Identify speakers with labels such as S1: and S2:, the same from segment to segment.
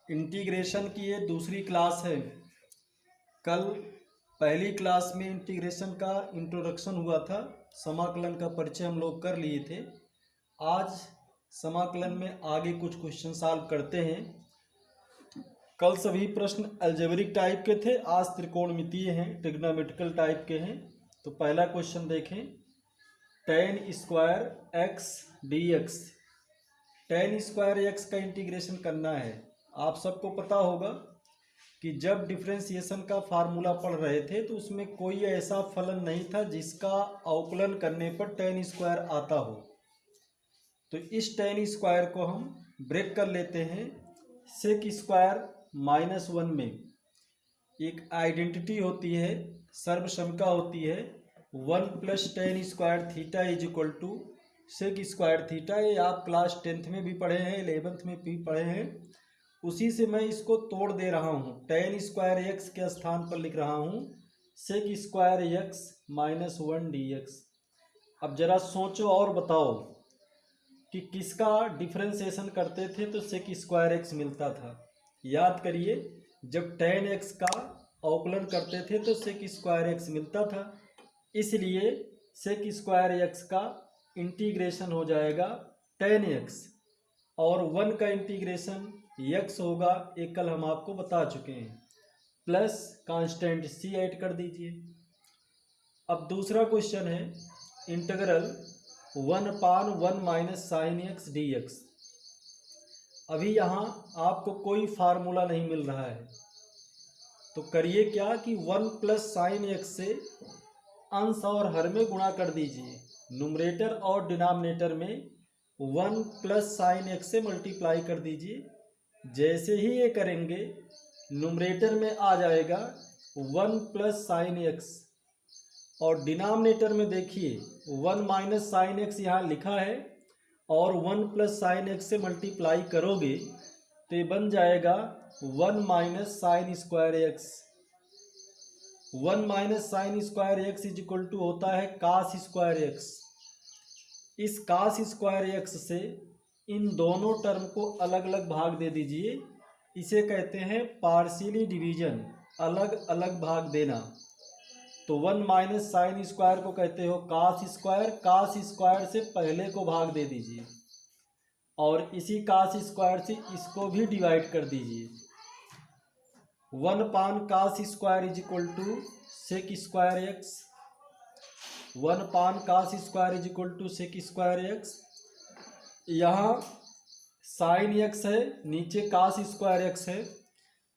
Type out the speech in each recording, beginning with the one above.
S1: Integration की ये दूसरी क्लास है। कल पहली क्लास में इंटीग्रेशन का इंट्रोडक्शन हुआ था, समाकलन का परिचय हम लोग कर लिए थे। आज समाकलन में आगे कुछ क्वेश्चन सॉल्व करते हैं। कल सभी प्रश्न अलजेब्रिक टाइप के थे, आज त्रिकोणमितीय हैं, ट्रिग्नोमेट्रिकल टाइप के हैं। तो पहला क्वेश्चन देखें, tan square x D x. tan square x का इंटीग्रेशन करना है। आप सबको पता होगा कि जब डिफरेंशिएशन का फार्मूला पढ़ रहे थे तो उसमें कोई ऐसा फलन नहीं था जिसका अवकलन करने पर tan स्क्वायर आता हो। तो इस tan स्क्वायर को हम ब्रेक कर लेते हैं। सेक स्क्वायर -1 में एक आइडेंटिटी होती है, सर्वसमिका होती है, 1 + tan square theta = sec square theta. ये आप क्लास 10th में भी पढ़े हैं, 11th में भी पढ़े हैं। उसी से मैं इसको तोड़ दे रहा हूँ, tan स्क्वायर एक्स के स्थान पर लिख रहा हूँ सेक स्क्वायर एक्स -1 dx। अब जरा सोचो और बताओ कि किसका डिफरेंशिएशन करते थे तो सेक स्क्वायर एक्स मिलता था। याद करिए, जब tan x का अवकलन करते थे तो सेक स्क्वायर एक्स मिलता था, इसलिए सेक स्क्वायर एक्स का इंटीग्रेशन हो जाएगा tan x और 1 का इंटीग्रेशन x होगा, एक कल हम आपको बता चुके हैं, प्लस कांस्टेंट c ऐड कर दीजिए। अब दूसरा क्वेश्चन है इंटीग्रल 1/1 - sin x dx। अभी यहाँ आपको कोई फार्मूला नहीं मिल रहा है, तो करिए क्या कि 1 + sin x से अंश और हर में गुणा कर दीजिए। न्यूमरेटर और डिनोमिनेटर में 1 + sin x से मल्टीप्लाई कर दीजिए। जैसे ही ये करेंगे न्यूमरेटर में आ जाएगा 1 + sin x और डिनोमिनेटर में देखिए 1 - sin x यहाँ लिखा है और 1 + sin x से मल्टीप्लाई करोगे तो ये बन जाएगा 1 - sin square x। 1 - sin square x = होता है cos स्क्वायर x। इस cos स्क्वायर x से इन दोनों टर्म को अलग अलग भाग दे दीजिए। इसे कहते हैं पार्शियली डिवीजन, अलग अलग भाग देना। तो 1 - sin स्क्वायर को कहते हो cos स्क्वायर। cos स्क्वायर से पहले को भाग दे दीजिए और इसी cos स्क्वायर से इसको भी डिवाइड कर दीजिए। 1/cos square = sec square x। 1/cos square = sec square x। यहाँ sin x है, नीचे cos स्क्वायर x है।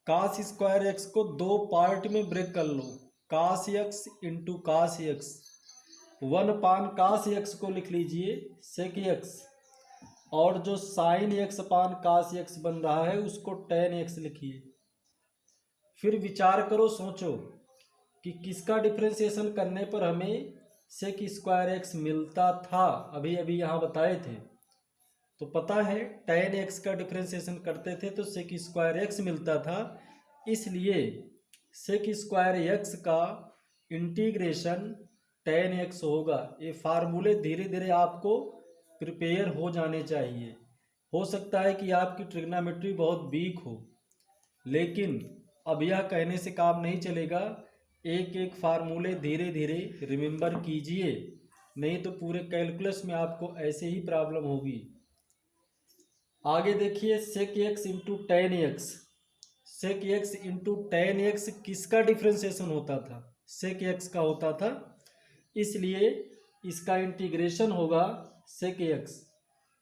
S1: cos स्क्वायर x को दो पार्ट में ब्रेक कर लो, cos x × cos x। 1/cos x को लिख लीजिए सेक x और जो sin x/cos x बन रहा है उसको tan x लिखिए। फिर विचार करो, सोचो कि किसका डिफरेंशिएशन करने पर हमें सेक स्क्वायर x मिलता था। अभी अभी यहाँ बताए थे, तो पता है tan x का डिफरेंशिएशन करते थे तो सेक स्क्वायर x मिलता था, इसलिए सेक स्क्वायर x का इंटीग्रेशन tan x होगा। ये फार्मूले धीरे धीरे आपको प्रिपेयर हो जाने चाहिए। हो सकता है कि आपकी ट्रिग्नोमेट्री बहुत वीक हो, लेकिन अब यह कहने से काम नहीं चलेगा। एक एक फार्मूले धीरे धीरे रिमेंबर कीजिए, नहीं तो पूरे कैलकुलस में आपको ऐसे ही प्रॉब्लम होगी। आगे देखिए, सेक x × tan x। सेक x × tan x किसका डिफरेंशिएशन होता था? सेक x का होता था, इसलिए इसका इंटीग्रेशन होगा सेक x।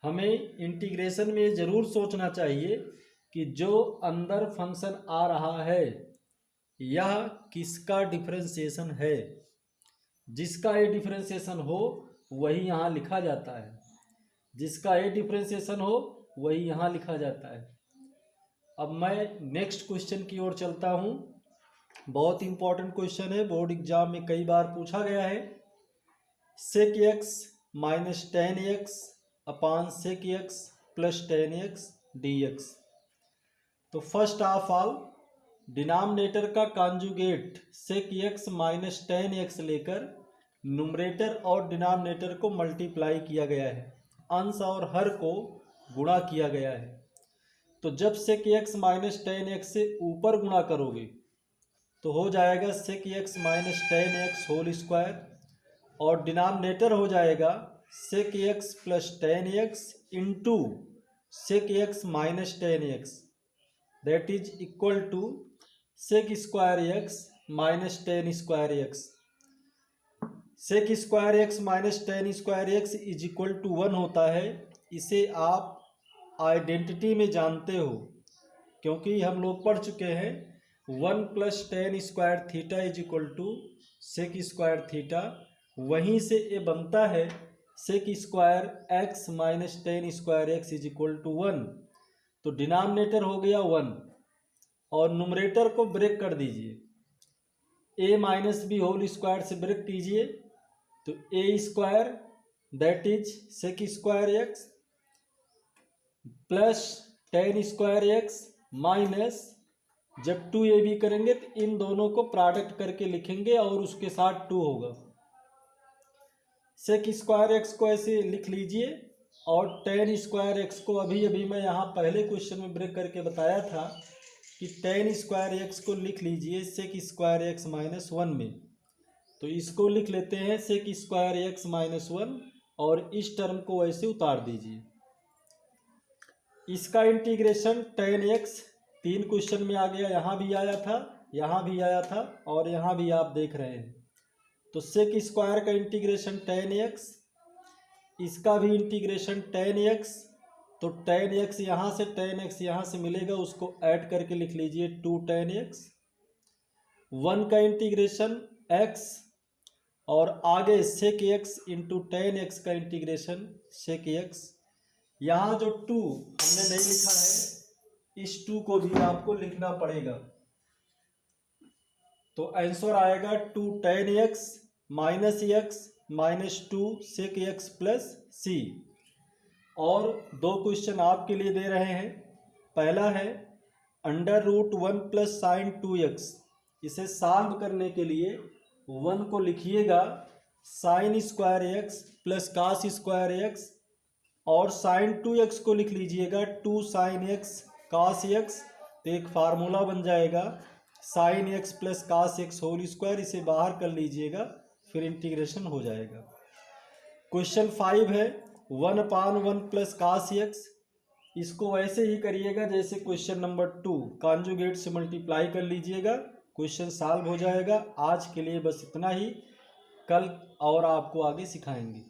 S1: हमें इंटीग्रेशन में ज़रूर सोचना चाहिए कि जो अंदर फंक्शन आ रहा है यह किसका डिफरेंशिएशन है। जिसका ये डिफरेंशिएशन हो वही यहाँ लिखा जाता है, जिसका ये डिफरेंशिएशन हो वही यहाँ लिखा जाता है। अब मैं नेक्स्ट क्वेश्चन की ओर चलता हूँ। बहुत इंपॉर्टेंट क्वेश्चन है, बोर्ड एग्जाम में कई बार पूछा गया है। सेक x - tan x सेक x + tan x dx। तो फर्स्ट ऑफ ऑल डिनोमिनेटर का कॉन्जुगेट सेक x - tan x लेकर न्यूमरेटर और डिनोमिनेटर को मल्टीप्लाई किया गया है, अंश और हर को गुणा किया गया है। तो जब sec x minus tan x से ऊपर गुणा करोगे तो हो जाएगा sec x minus tan x whole square, और डिनोमिनेटर हो जाएगा sec x plus tan x into sec x minus tan x, that is equal to sec square x minus tan square x. Sec square x minus tan square x is equal to 1 होता है। इसे आप identity में जानते हो क्योंकि हम लोग पढ़ चुके हैं 1 plus tan square theta is equal to sec square theta. वहीं से ये बनता है sec square x minus tan square x is equal to 1। तो डिनोमिनेटर हो गया 1 और नुमरेटर को ब्रेक कर दीजिए, A minus B whole square से ब्रेक कीजिए तो A square that is sec square x plus tan square x minus, जब 2ab करेंगे तो इन दोनों को प्रोडक्ट करके लिखेंगे और उसके साथ 2 होगा। सेक स्क्वायर एक्स को ऐसे लिख लीजिए और टेन स्क्वायर एक्स को अभी मैं यहाँ पहले क्वेश्चन में ब्रेक करके बताया था कि टेन स्क्वायर एक्स को लिख लीजिए सेक स्क्वायर एक्स माइनस 1 में। तो इसको लिख लेते हैं सेक स्क्वायर एक्स माइनस 1 और इस टर्म को ऐसे उतार दीजिए। इसका इंटीग्रेशन टेन एक्स 3 क्वेश्चन में आ गया, यहाँ भी आया था, यहाँ भी आया था और यहाँ भी आप देख रहे हैं। तो सेक स्क्वायर का इंटीग्रेशन टेन एक्स, इसका भी इंटीग्रेशन टेन एक्स। तो टेन एक्स यहाँ से टेन एक्स यहाँ से मिलेगा, उसको ऐड करके लिख लीजिए 2 टेन एक्स। 1 का इंटीग्रेशन एक्स और आगे sec x into tan x का इंटीग्रेशन सेक एक्स। यहाँ जो 2 हमने नहीं लिखा है, इस 2 को भी आपको लिखना पड़ेगा। तो आंसर आएगा 2 tan X minus 2 sec x plus C. और 2 क्वेश्चन आपके लिए दे रहे हैं। पहला है under root 1 plus sign 2x। इसे सॉल्व करने के लिए 1 को लिखिएगा sine square x plus cos square x और साइन 2x को लिख लीजिएगा 2 साइन एक्स कास एक्स। तो एक फार्मूला बन जाएगा sine x plus cos x whole square, इसे बाहर कर लीजिएगा फिर इंटीग्रेशन हो जाएगा। क्वेश्चन 5 है 1/1 प्लस कास एक्स। इसको वैसे ही करिएगा जैसे क्वेश्चन नंबर 2, कॉन्जुगेट से मल्टीप्लाई कर लीजिएगा, क्वेश्चन सॉल्व हो जाएगा। आज के लिए बस इतना ही, कल और आपको आगे सिखाएंगे।